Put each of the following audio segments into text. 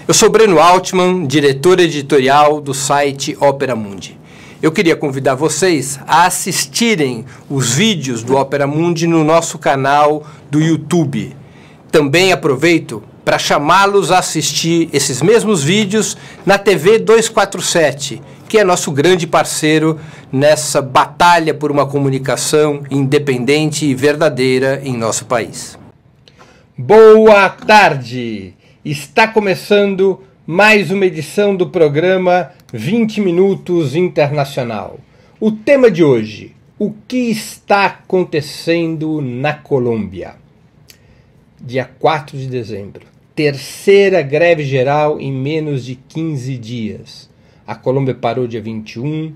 Eu sou Breno Altman, diretor editorial do site Opera Mundi. Eu queria convidar vocês a assistirem os vídeos do Opera Mundi no nosso canal do YouTube. Também aproveito para chamá-los a assistir esses mesmos vídeos na TV 247, que é nosso grande parceiro nessa batalha por uma comunicação independente e verdadeira em nosso país. Boa tarde! Está começando mais uma edição do programa 20 Minutos Internacional. O tema de hoje: o que está acontecendo na Colômbia? Dia 4 de dezembro, terceira greve geral em menos de 15 dias. A Colômbia parou dia 21,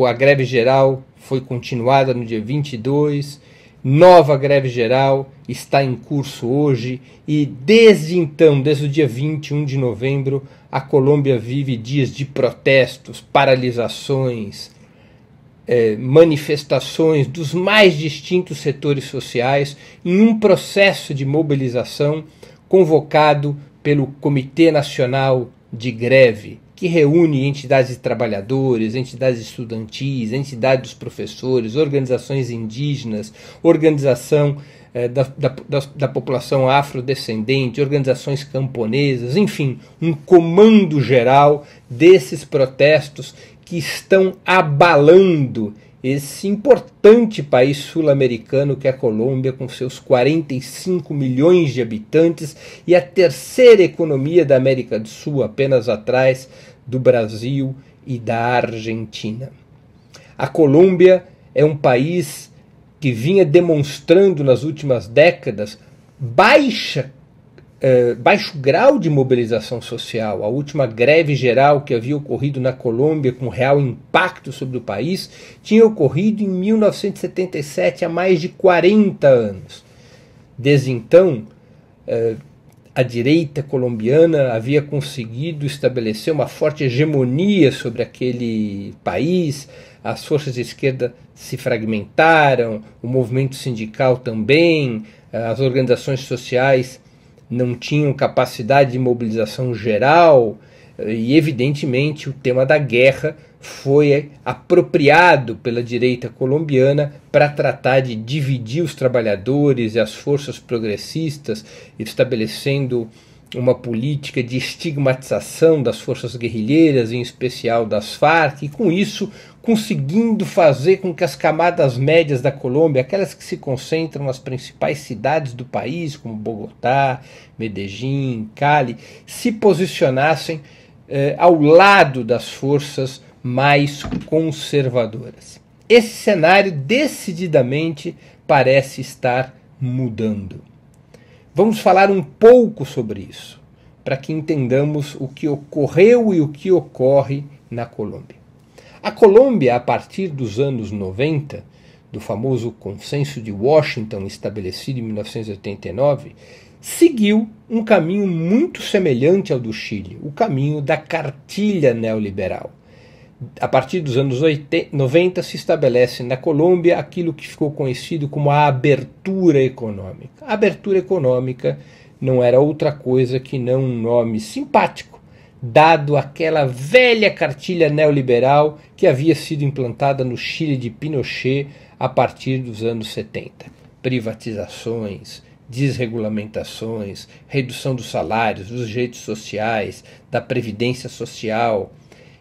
a greve geral foi continuada no dia 22, nova greve geral está em curso hoje e desde então, desde o dia 21 de novembro, a Colômbia vive dias de protestos, paralisações, manifestações dos mais distintos setores sociais em um processo de mobilização convocado pelo Comitê Nacional de Greve, que reúne entidades de trabalhadores, entidades estudantis, entidades dos professores, organizações indígenas, organização da população afrodescendente, organizações camponesas, enfim, um comando geral desses protestos que estão abalando esse importante país sul-americano que é a Colômbia, com seus 45 milhões de habitantes e a terceira economia da América do Sul, apenas atrás do Brasil e da Argentina. A Colômbia é um país que vinha demonstrando nas últimas décadas baixo grau de mobilização social. A última greve geral que havia ocorrido na Colômbia com real impacto sobre o país tinha ocorrido em 1977, há mais de 40 anos. Desde então, a direita colombiana havia conseguido estabelecer uma forte hegemonia sobre aquele país, as forças de esquerda se fragmentaram, o movimento sindical também, as organizações sociais não tinham capacidade de mobilização geral e, evidentemente, o tema da guerra foi apropriado pela direita colombiana para tratar de dividir os trabalhadores e as forças progressistas, estabelecendo uma política de estigmatização das forças guerrilheiras, em especial das Farc, e com isso conseguindo fazer com que as camadas médias da Colômbia, aquelas que se concentram nas principais cidades do país, como Bogotá, Medellín, Cali, se posicionassem ao lado das forças mais conservadoras. Esse cenário decididamente parece estar mudando. Vamos falar um pouco sobre isso, para que entendamos o que ocorreu e o que ocorre na Colômbia. A Colômbia, a partir dos anos 90, do famoso Consenso de Washington, estabelecido em 1989, seguiu um caminho muito semelhante ao do Chile, o caminho da cartilha neoliberal. A partir dos anos 90 se estabelece na Colômbia aquilo que ficou conhecido como a abertura econômica. A abertura econômica não era outra coisa que não um nome simpático, dado àquela velha cartilha neoliberal que havia sido implantada no Chile de Pinochet a partir dos anos 70. Privatizações, desregulamentações, redução dos salários, dos direitos sociais, da previdência social,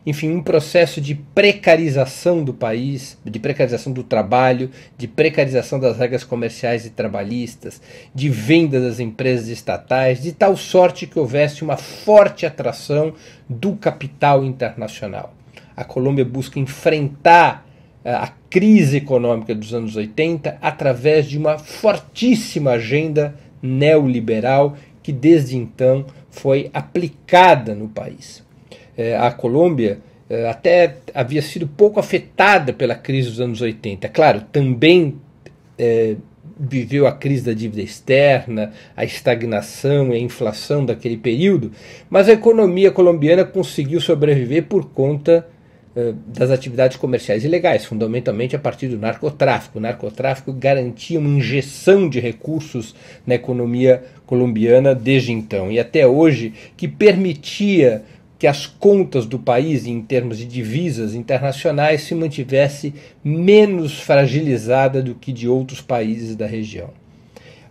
enfim, um processo de precarização do país, de precarização do trabalho, de precarização das regras comerciais e trabalhistas, de venda das empresas estatais, de tal sorte que houvesse uma forte atração do capital internacional. A Colômbia busca enfrentar a crise econômica dos anos 80 através de uma fortíssima agenda neoliberal que desde então foi aplicada no país. A Colômbia até havia sido pouco afetada pela crise dos anos 80. Claro, também viveu a crise da dívida externa, a estagnação e a inflação daquele período, mas a economia colombiana conseguiu sobreviver por conta das atividades comerciais ilegais, fundamentalmente a partir do narcotráfico. O narcotráfico garantia uma injeção de recursos na economia colombiana desde então e até hoje, que permitia que as contas do país, em termos de divisas internacionais, se mantivesse menos fragilizada do que de outros países da região.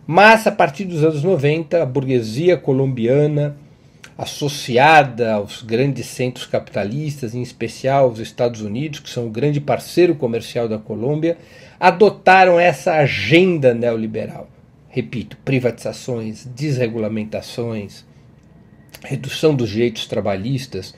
Mas, a partir dos anos 90, a burguesia colombiana, associada aos grandes centros capitalistas, em especial os Estados Unidos, que são o grande parceiro comercial da Colômbia, adotaram essa agenda neoliberal. Repito, privatizações, desregulamentações, redução dos direitos trabalhistas,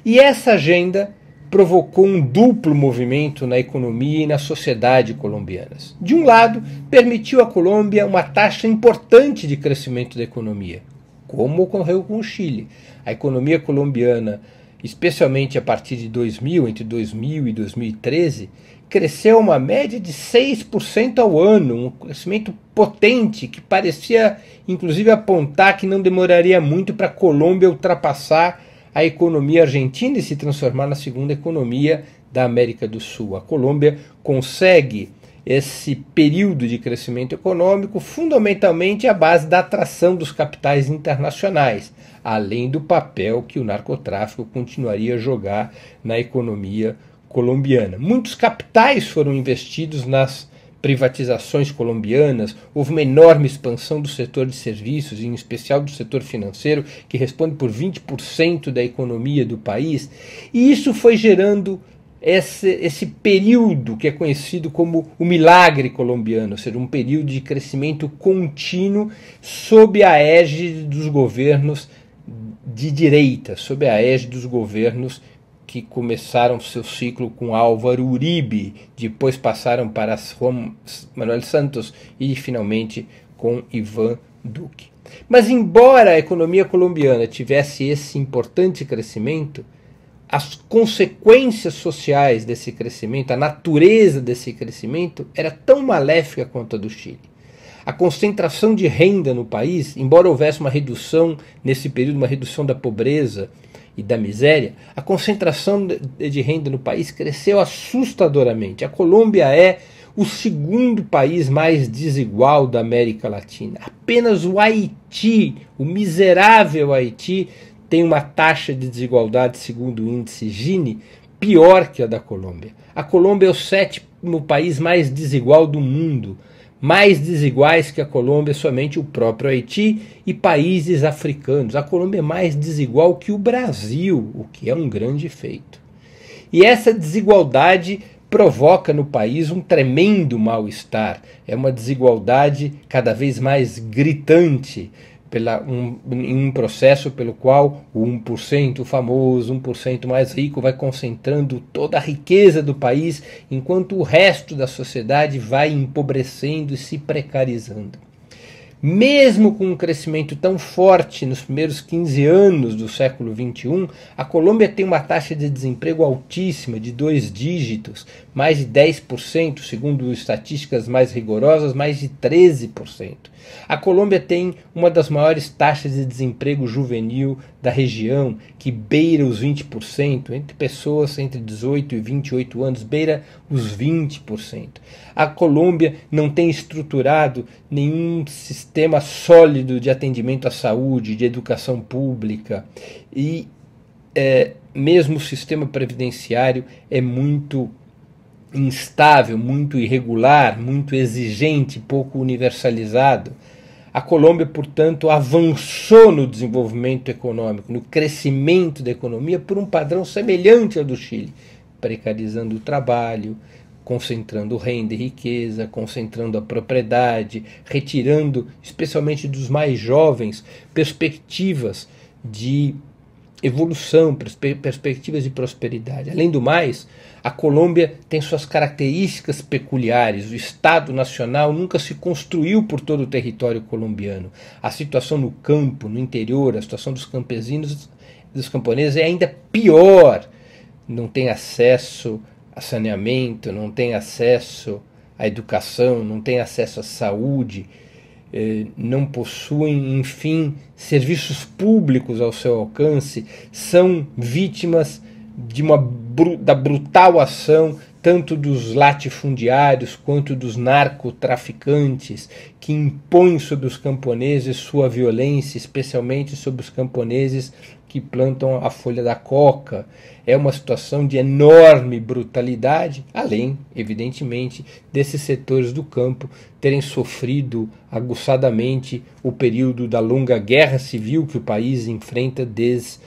e essa agenda provocou um duplo movimento na economia e na sociedade colombianas. De um lado, permitiu à Colômbia uma taxa importante de crescimento da economia, como ocorreu com o Chile. A economia colombiana, especialmente a partir de 2000, entre 2000 e 2013, cresceu uma média de 6% ao ano, um crescimento potente que parecia inclusive apontar que não demoraria muito para a Colômbia ultrapassar a economia argentina e se transformar na segunda economia da América do Sul. A Colômbia consegue esse período de crescimento econômico fundamentalmente à base da atração dos capitais internacionais, além do papel que o narcotráfico continuaria a jogar na economia colombiana. Muitos capitais foram investidos nas privatizações colombianas, houve uma enorme expansão do setor de serviços, em especial do setor financeiro, que responde por 20% da economia do país, e isso foi gerando esse período que é conhecido como o milagre colombiano, ou seja, um período de crescimento contínuo sob a égide dos governos de direita, sob a égide dos governos que começaram seu ciclo com Álvaro Uribe, depois passaram para Juan Manuel Santos e finalmente com Iván Duque. Mas embora a economia colombiana tivesse esse importante crescimento, as consequências sociais desse crescimento, a natureza desse crescimento era tão maléfica quanto a do Chile. A concentração de renda no país, embora houvesse uma redução nesse período, uma redução da pobreza e da miséria, a concentração de renda no país cresceu assustadoramente. A Colômbia é o segundo país mais desigual da América Latina. Apenas o Haiti, o miserável Haiti, tem uma taxa de desigualdade, segundo o índice Gini, pior que a da Colômbia. A Colômbia é o sétimo país mais desigual do mundo. Mais desiguais que a Colômbia, somente o próprio Haiti e países africanos. A Colômbia é mais desigual que o Brasil, o que é um grande feito. E essa desigualdade provoca no país um tremendo mal-estar. É uma desigualdade cada vez mais gritante, em um processo pelo qual o 1%, o famoso 1% mais rico, vai concentrando toda a riqueza do país, enquanto o resto da sociedade vai empobrecendo e se precarizando. Mesmo com um crescimento tão forte nos primeiros 15 anos do século XXI, a Colômbia tem uma taxa de desemprego altíssima, de 2 dígitos, mais de 10%, segundo estatísticas mais rigorosas, mais de 13%. A Colômbia tem uma das maiores taxas de desemprego juvenil da região, que beira os 20%, entre pessoas entre 18 e 28 anos, beira os 20%. A Colômbia não tem estruturado nenhum sistema sólido de atendimento à saúde, de educação pública, e mesmo o sistema previdenciário é muito instável, muito irregular, muito exigente, pouco universalizado. A Colômbia, portanto, avançou no desenvolvimento econômico, no crescimento da economia por um padrão semelhante ao do Chile, precarizando o trabalho, concentrando renda e riqueza, concentrando a propriedade, retirando, especialmente dos mais jovens, perspectivas de evolução, perspectivas de prosperidade. Além do mais, a Colômbia tem suas características peculiares. O Estado Nacional nunca se construiu por todo o território colombiano. A situação no campo, no interior, a situação dos campesinos, dos camponeses é ainda pior. Não tem acesso a saneamento, não tem acesso à educação, não tem acesso à saúde, não possuem, enfim, serviços públicos ao seu alcance, são vítimas da brutal ação tanto dos latifundiários quanto dos narcotraficantes, que impõem sobre os camponeses sua violência, especialmente sobre os camponeses que plantam a folha da coca. É uma situação de enorme brutalidade, além, evidentemente, desses setores do campo terem sofrido aguçadamente o período da longa guerra civil que o país enfrenta desde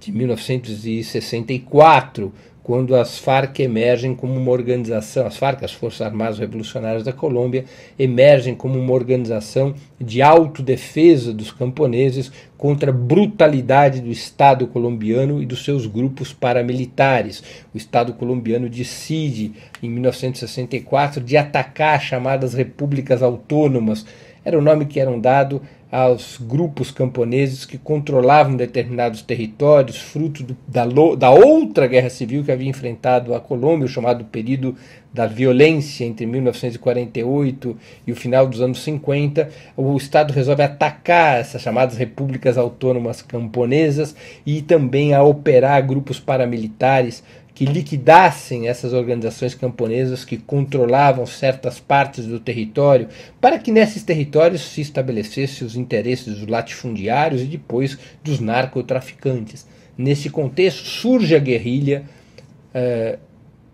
de 1964, quando as Farc emergem como uma organização, as Farc, as Forças Armadas Revolucionárias da Colômbia, emergem como uma organização de autodefesa dos camponeses contra a brutalidade do Estado colombiano e dos seus grupos paramilitares. O Estado colombiano decide, em 1964, de atacar as chamadas repúblicas autônomas. Era o nome que eram dado aos grupos camponeses que controlavam determinados territórios, fruto da outra guerra civil que havia enfrentado a Colômbia, o chamado período da violência entre 1948 e o final dos anos 50. O Estado resolve atacar essas chamadas repúblicas autônomas camponesas e também a operar grupos paramilitares que liquidassem essas organizações camponesas que controlavam certas partes do território, para que nesses territórios se estabelecessem os interesses dos latifundiários e depois dos narcotraficantes. Nesse contexto surge a guerrilha,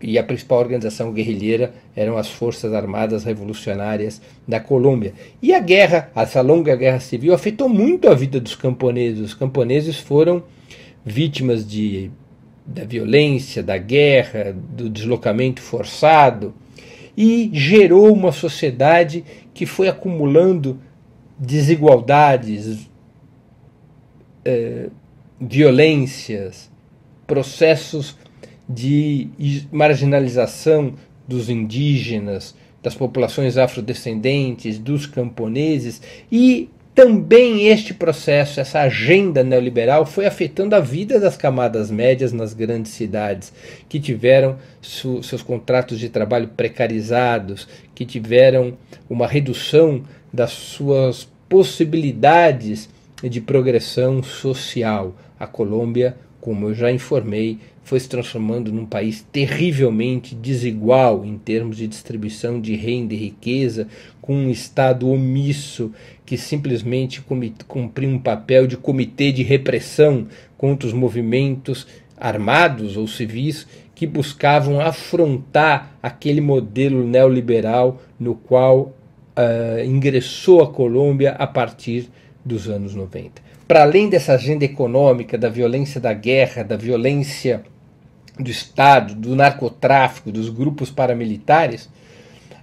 e a principal organização guerrilheira eram as Forças Armadas Revolucionárias da Colômbia. E a guerra, essa longa guerra civil, afetou muito a vida dos camponeses. Os camponeses foram vítimas da violência, da guerra, do deslocamento forçado, e gerou uma sociedade que foi acumulando desigualdades, violências, processos de marginalização dos indígenas, das populações afrodescendentes, dos camponeses, e também este processo, essa agenda neoliberal foi afetando a vida das camadas médias nas grandes cidades, que tiveram seus contratos de trabalho precarizados, que tiveram uma redução das suas possibilidades de progressão social. A Colômbia, como eu já informei, foi se transformando num país terrivelmente desigual em termos de distribuição de renda e riqueza, com um Estado omisso que simplesmente cumpria um papel de comitê de repressão contra os movimentos armados ou civis que buscavam afrontar aquele modelo neoliberal no qual ingressou a Colômbia a partir dos anos 90. Para além dessa agenda econômica, da violência da guerra, da violência do Estado, do narcotráfico, dos grupos paramilitares,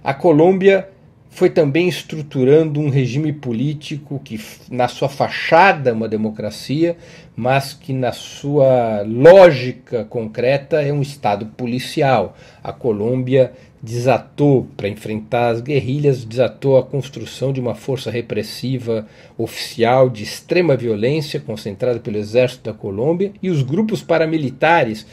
a Colômbia foi também estruturando um regime político que, na sua fachada, é uma democracia, mas que, na sua lógica concreta, é um Estado policial. A Colômbia desatou, para enfrentar as guerrilhas, desatou a construção de uma força repressiva oficial de extrema violência, concentrada pelo exército da Colômbia, e os grupos paramilitares,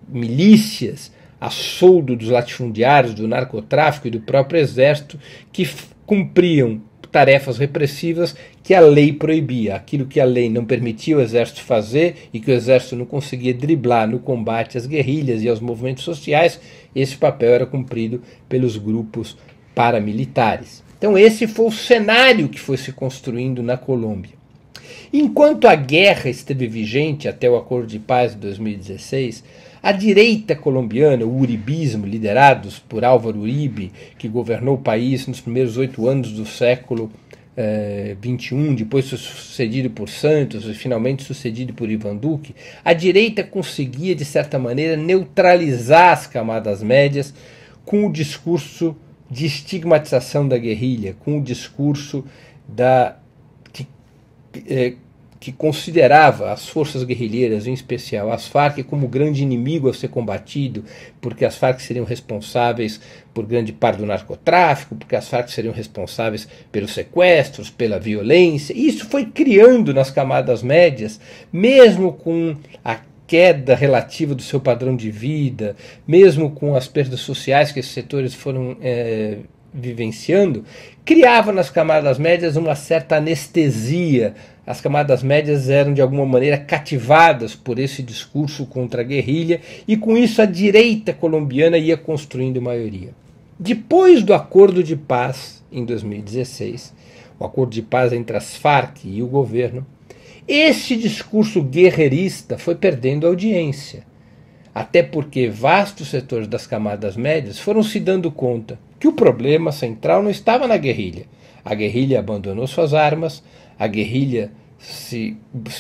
milícias, a soldo dos latifundiários, do narcotráfico e do próprio exército, que cumpriam tarefas repressivas que a lei proibia. Aquilo que a lei não permitia o exército fazer e que o exército não conseguia driblar no combate às guerrilhas e aos movimentos sociais, esse papel era cumprido pelos grupos paramilitares. Então esse foi o cenário que foi se construindo na Colômbia. Enquanto a guerra esteve vigente até o Acordo de Paz de 2016, a direita colombiana, o uribismo, liderados por Álvaro Uribe, que governou o país nos primeiros 8 anos do século XXI, depois sucedido por Santos e finalmente sucedido por Iván Duque, a direita conseguia, de certa maneira, neutralizar as camadas médias com o discurso de estigmatização da guerrilha, com o discurso que considerava as forças guerrilheiras, em especial as Farc, como o grande inimigo a ser combatido, porque as Farc seriam responsáveis por grande parte do narcotráfico, porque as Farc seriam responsáveis pelos sequestros, pela violência. E isso foi criando nas camadas médias, mesmo com a queda relativa do seu padrão de vida, mesmo com as perdas sociais que esses setores foram vivenciando, criava nas camadas médias uma certa anestesia. As camadas médias eram de alguma maneira cativadas por esse discurso contra a guerrilha e com isso a direita colombiana ia construindo maioria. Depois do acordo de paz em 2016, o acordo de paz entre as Farc e o governo, esse discurso guerreirista foi perdendo audiência. Até porque vastos setores das camadas médias foram se dando conta que o problema central não estava na guerrilha. A guerrilha abandonou suas armas, a guerrilha se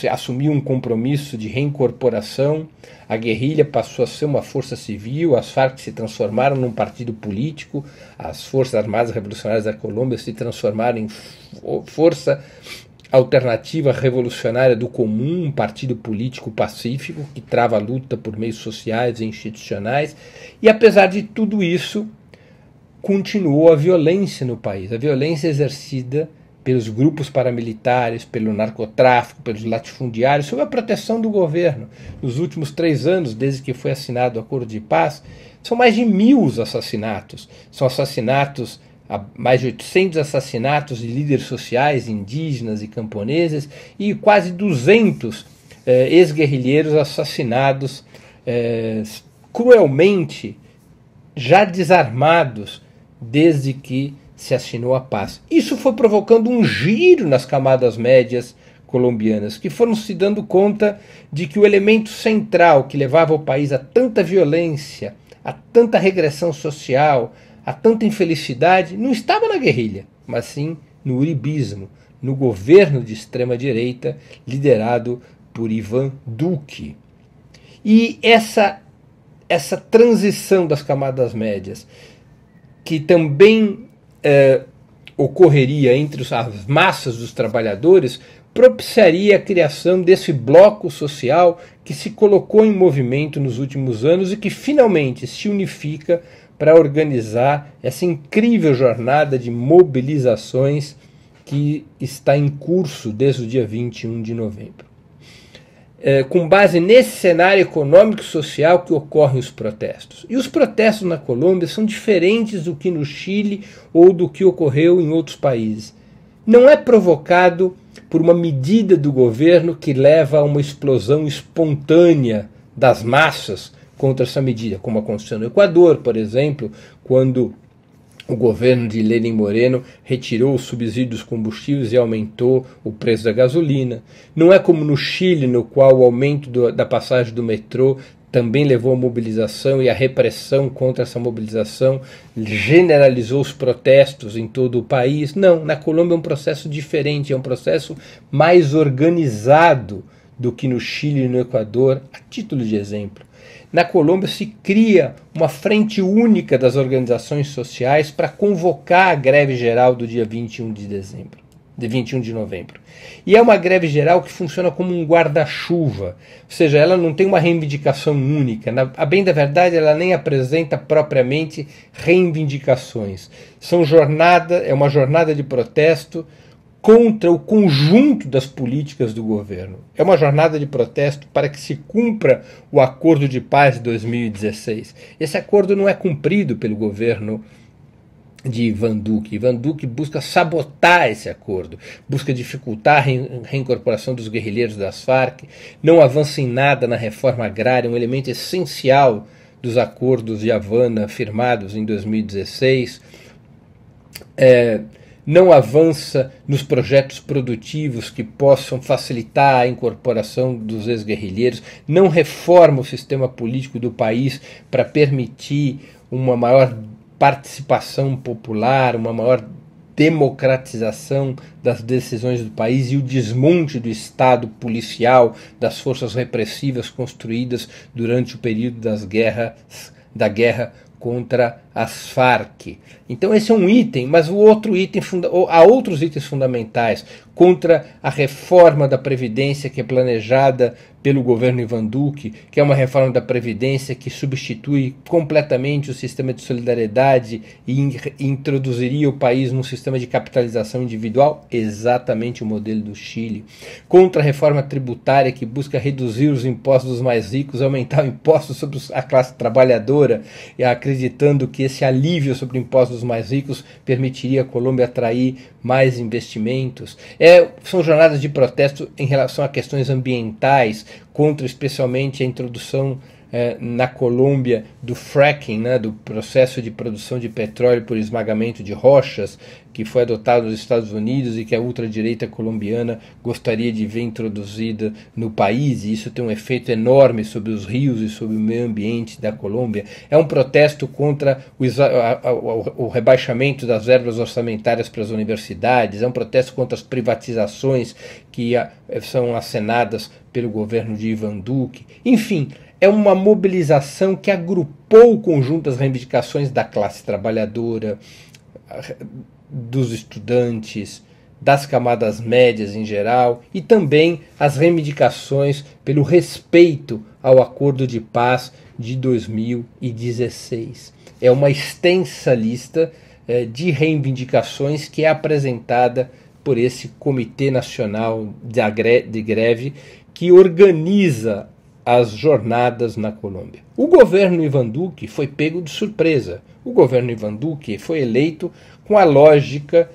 assumiu um compromisso de reincorporação, a guerrilha passou a ser uma força civil, as Farc se transformaram num partido político, as Forças Armadas Revolucionárias da Colômbia se transformaram em força alternativa revolucionária do comum, um partido político pacífico que trava a luta por meios sociais e institucionais, e apesar de tudo isso, continuou a violência no país, a violência exercida pelos grupos paramilitares, pelo narcotráfico, pelos latifundiários, sob a proteção do governo. Nos últimos 3 anos, desde que foi assinado o acordo de paz, são mais de 1.000 assassinatos. São assassinatos, mais de 800 assassinatos de líderes sociais, indígenas e camponeses, e quase 200 ex-guerrilheiros assassinados cruelmente, já desarmados, desde que se assinou a paz. Isso foi provocando um giro nas camadas médias colombianas, que foram se dando conta de que o elemento central que levava o país a tanta violência, a tanta regressão social, a tanta infelicidade, não estava na guerrilha, mas sim no uribismo, no governo de extrema-direita liderado por Iván Duque. E essa transição das camadas médias, que também ocorreria entre as massas dos trabalhadores, propiciaria a criação desse bloco social que se colocou em movimento nos últimos anos e que finalmente se unifica para organizar essa incrível jornada de mobilizações que está em curso desde o dia 21 de novembro. Com base nesse cenário econômico e social que ocorrem os protestos. E os protestos na Colômbia são diferentes do que no Chile ou do que ocorreu em outros países. Não é provocado por uma medida do governo que leva a uma explosão espontânea das massas contra essa medida, como aconteceu no Equador, por exemplo, quando o governo de Lenín Moreno retirou o subsídio dos combustíveis e aumentou o preço da gasolina. Não é como no Chile, no qual o aumento da passagem do metrô também levou à mobilização e a repressão contra essa mobilização generalizou os protestos em todo o país. Não, na Colômbia é um processo diferente, é um processo mais organizado do que no Chile e no Equador, a título de exemplo. Na Colômbia se cria uma frente única das organizações sociais para convocar a greve geral do dia 21 de novembro. E é uma greve geral que funciona como um guarda-chuva, ou seja, ela não tem uma reivindicação única. A bem da verdade, ela nem apresenta propriamente reivindicações. É uma jornada de protesto contra o conjunto das políticas do governo. É uma jornada de protesto para que se cumpra o acordo de paz de 2016. Esse acordo não é cumprido pelo governo de Iván Duque. Iván Duque busca sabotar esse acordo, busca dificultar a reincorporação dos guerrilheiros das Farc, não avança em nada na reforma agrária, um elemento essencial dos acordos de Havana firmados em 2016, não avança nos projetos produtivos que possam facilitar a incorporação dos ex-guerrilheiros, não reforma o sistema político do país para permitir uma maior participação popular, uma maior democratização das decisões do país e o desmonte do Estado policial, das forças repressivas construídas durante o período da guerra contra as Farc. Então esse é um item, mas há outros itens fundamentais contra a reforma da Previdência que é planejada pelo governo Iván Duque, que é uma reforma da Previdência que substitui completamente o sistema de solidariedade e introduziria o país num sistema de capitalização individual, exatamente o modelo do Chile. Contra a reforma tributária que busca reduzir os impostos dos mais ricos, aumentar o imposto sobre a classe trabalhadora. E acreditando que esse alívio sobre impostos dos mais ricos permitiria a Colômbia atrair mais investimentos. São jornadas de protesto em relação a questões ambientais, contra especialmente a introdução na Colômbia do fracking, né, do processo de produção de petróleo por esmagamento de rochas, que foi adotado nos Estados Unidos e que a ultradireita colombiana gostaria de ver introduzida no país, e isso tem um efeito enorme sobre os rios e sobre o meio ambiente da Colômbia. É um protesto contra o rebaixamento das verbas orçamentárias para as universidades, é um protesto contra as privatizações que são acenadas pelo governo de Iván Duque. Enfim, é uma mobilização que agrupou o conjunto das reivindicações da classe trabalhadora, dos estudantes, das camadas médias em geral, e também as reivindicações pelo respeito ao Acordo de Paz de 2016. É uma extensa lista de reivindicações que é apresentada por esse Comitê Nacional de Greve, que organiza as jornadas na Colômbia. O governo Iván Duque foi pego de surpresa. O governo Iván Duque foi eleito com a lógica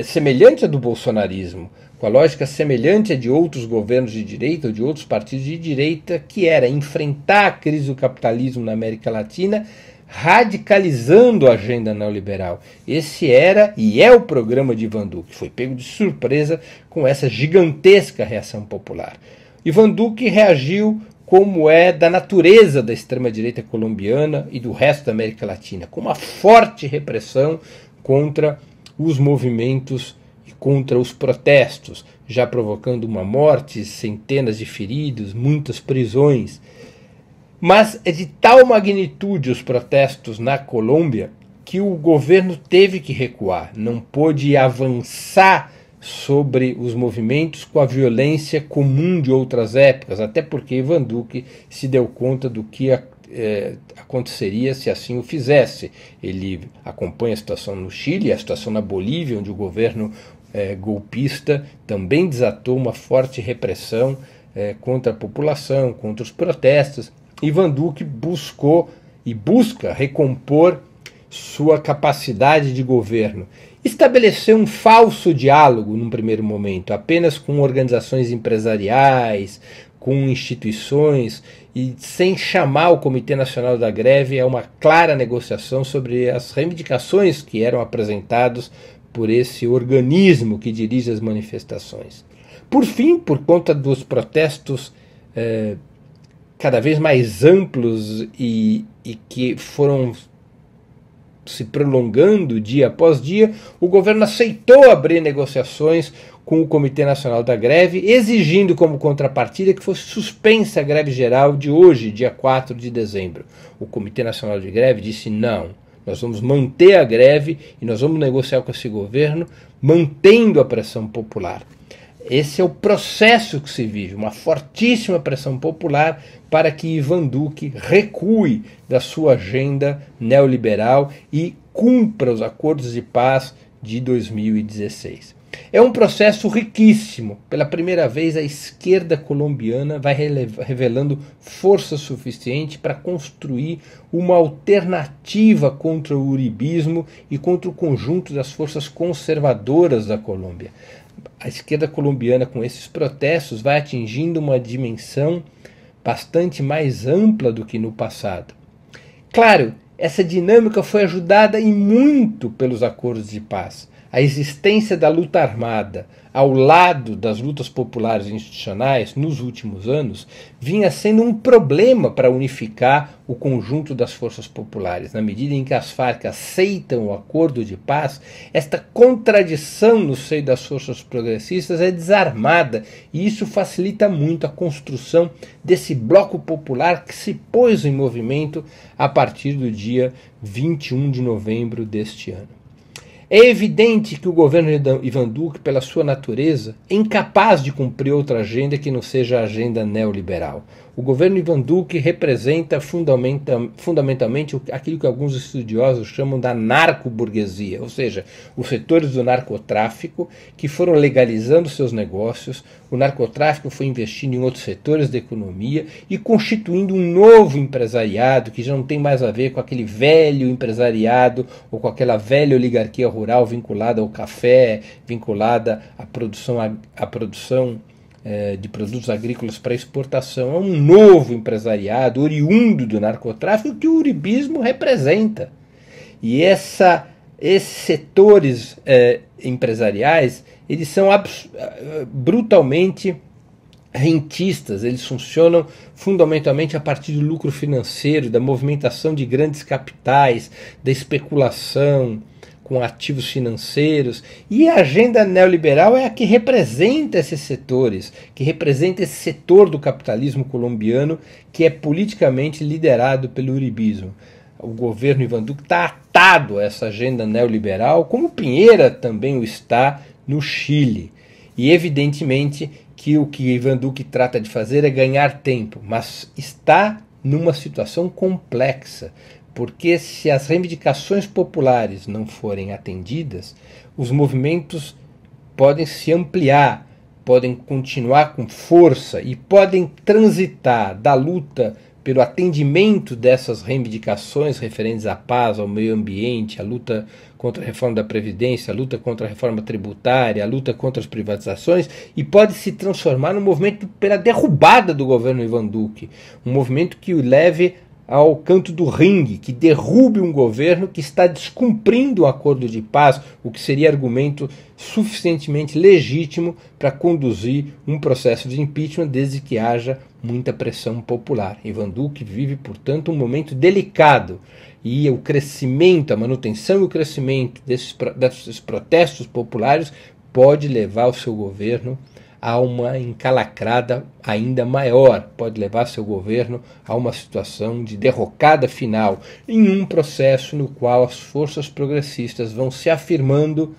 semelhante à do bolsonarismo, com a lógica semelhante à de outros governos de direita ou de outros partidos de direita, que era enfrentar a crise do capitalismo na América Latina, radicalizando a agenda neoliberal. Esse era e é o programa de Iván Duque. Foi pego de surpresa com essa gigantesca reação popular. Iván Duque reagiu como é da natureza da extrema-direita colombiana e do resto da América Latina, com uma forte repressão contra os movimentos e contra os protestos, já provocando uma morte, centenas de feridos, muitas prisões. Mas é de tal magnitude os protestos na Colômbia que o governo teve que recuar, não pôde avançar sobre os movimentos com a violência comum de outras épocas, até porque Iván Duque se deu conta do que aconteceria se assim o fizesse. Ele acompanha a situação no Chile, a situação na Bolívia, onde o governo golpista também desatou uma forte repressão contra a população, contra os protestos. Iván Duque buscou e busca recompor sua capacidade de governo. Estabeleceu um falso diálogo num primeiro momento, apenas com organizações empresariais, com instituições, e sem chamar o Comitê Nacional da Greve a uma clara negociação sobre as reivindicações que eram apresentadas por esse organismo que dirige as manifestações. Por fim, por conta dos protestos cada vez mais amplos e que foram se prolongando dia após dia, o governo aceitou abrir negociações com o Comitê Nacional da Greve, exigindo como contrapartida que fosse suspensa a greve geral de hoje, dia 4 de dezembro. O Comitê Nacional de Greve disse não, nós vamos manter a greve e nós vamos negociar com esse governo, mantendo a pressão popular. Esse é o processo que se vive, uma fortíssima pressão popular para que Iván Duque recue da sua agenda neoliberal e cumpra os acordos de paz de 2016. É um processo riquíssimo. Pela primeira vez, a esquerda colombiana vai revelando força suficiente para construir uma alternativa contra o uribismo e contra o conjunto das forças conservadoras da Colômbia. A esquerda colombiana, com esses protestos, vai atingindo uma dimensão bastante mais ampla do que no passado. Claro, essa dinâmica foi ajudada e muito pelos acordos de paz. A existência da luta armada ao lado das lutas populares e institucionais nos últimos anos vinha sendo um problema para unificar o conjunto das forças populares. Na medida em que as Farc aceitam o acordo de paz, esta contradição no seio das forças progressistas é desarmada e isso facilita muito a construção desse bloco popular que se pôs em movimento a partir do dia 21 de novembro deste ano. É evidente que o governo de Iván Duque, pela sua natureza, é incapaz de cumprir outra agenda que não seja a agenda neoliberal. O governo Ivan Duque representa fundamentalmente aquilo que alguns estudiosos chamam da narco-burguesia, ou seja, os setores do narcotráfico que foram legalizando seus negócios, o narcotráfico foi investindo em outros setores da economia e constituindo um novo empresariado que já não tem mais a ver com aquele velho empresariado ou com aquela velha oligarquia rural vinculada ao café, vinculada à produção de produtos agrícolas para exportação. É um novo empresariado oriundo do narcotráfico que o uribismo representa. E esses setores empresariais, eles são brutalmente rentistas, eles funcionam fundamentalmente a partir do lucro financeiro, da movimentação de grandes capitais, da especulação com ativos financeiros, e a agenda neoliberal é a que representa esses setores, que representa esse setor do capitalismo colombiano que é politicamente liderado pelo uribismo. O governo Ivan Duque está atado a essa agenda neoliberal, como Piñera também o está no Chile. E evidentemente que o que Ivan Duque trata de fazer é ganhar tempo, mas está numa situação complexa, porque se as reivindicações populares não forem atendidas, os movimentos podem se ampliar, podem continuar com força e podem transitar da luta pelo atendimento dessas reivindicações referentes à paz, ao meio ambiente, à luta contra a reforma da Previdência, a luta contra a reforma tributária, a luta contra as privatizações, e pode se transformar num movimento pela derrubada do governo Ivan Duque, um movimento que o leve ao canto do ringue, que derrube um governo que está descumprindo o acordo de paz, o que seria argumento suficientemente legítimo para conduzir um processo de impeachment, desde que haja muita pressão popular. Ivan Duque vive, portanto, um momento delicado, e o crescimento, a manutenção e o crescimento desses protestos populares pode levar o seu governo a uma encalacrada ainda maior, pode levar seu governo a uma situação de derrocada final, em um processo no qual as forças progressistas vão se afirmando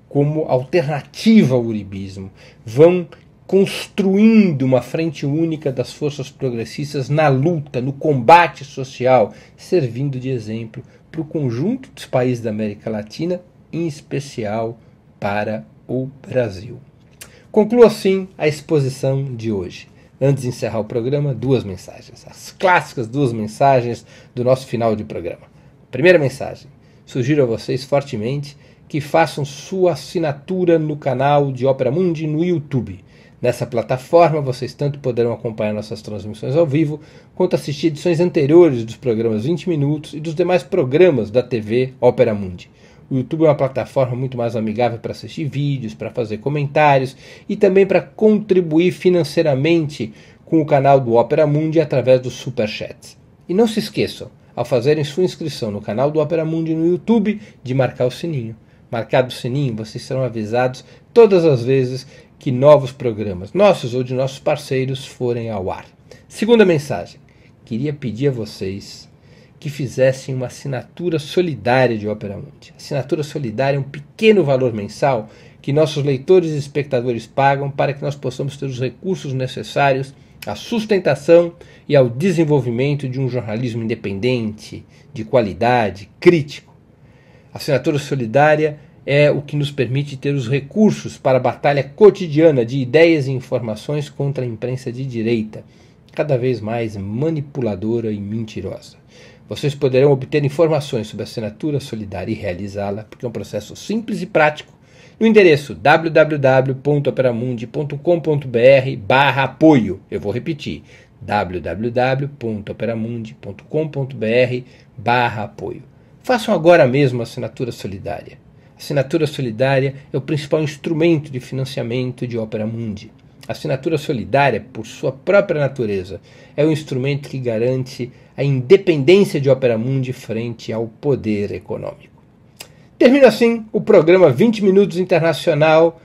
como alternativa ao uribismo, vão construindo uma frente única das forças progressistas na luta, no combate social, servindo de exemplo para o conjunto dos países da América Latina, em especial para o Brasil. Concluo assim a exposição de hoje. Antes de encerrar o programa, duas mensagens. As clássicas duas mensagens do nosso final de programa. Primeira mensagem. Sugiro a vocês fortemente que façam sua assinatura no canal de Opera Mundi no YouTube. Nessa plataforma vocês tanto poderão acompanhar nossas transmissões ao vivo, quanto assistir edições anteriores dos programas 20 Minutos e dos demais programas da TV Opera Mundi. O YouTube é uma plataforma muito mais amigável para assistir vídeos, para fazer comentários e também para contribuir financeiramente com o canal do Opera Mundi através dos Superchats. E não se esqueçam, ao fazerem sua inscrição no canal do Opera Mundi no YouTube, de marcar o sininho. Marcado o sininho, vocês serão avisados todas as vezes que novos programas, nossos ou de nossos parceiros, forem ao ar. Segunda mensagem. Queria pedir a vocês que fizessem uma assinatura solidária de Opera Mundi. Assinatura solidária é um pequeno valor mensal que nossos leitores e espectadores pagam para que nós possamos ter os recursos necessários à sustentação e ao desenvolvimento de um jornalismo independente, de qualidade, crítico. A assinatura solidária é o que nos permite ter os recursos para a batalha cotidiana de ideias e informações contra a imprensa de direita, cada vez mais manipuladora e mentirosa. Vocês poderão obter informações sobre a assinatura solidária e realizá-la, porque é um processo simples e prático, no endereço www.operamundi.com.br/apoio. Eu vou repetir, www.operamundi.com.br/apoio. Façam agora mesmo a assinatura solidária. A assinatura solidária é o principal instrumento de financiamento de Opera Mundi. A assinatura solidária, por sua própria natureza, é um instrumento que garante a independência de Opera Mundi frente ao poder econômico. Termino assim o programa 20 Minutos Internacional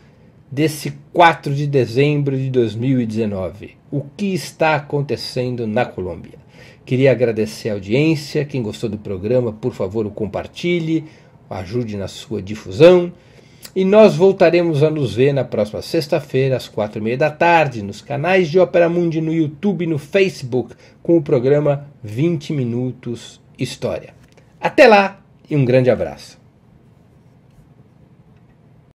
desse 4 de dezembro de 2019. O que está acontecendo na Colômbia? Queria agradecer a audiência. Quem gostou do programa, por favor, o compartilhe, ajude na sua difusão. E nós voltaremos a nos ver na próxima sexta-feira, às 4h30 da tarde, nos canais de Ópera Mundi, no YouTube e no Facebook, com o programa 20 Minutos História. Até lá e um grande abraço.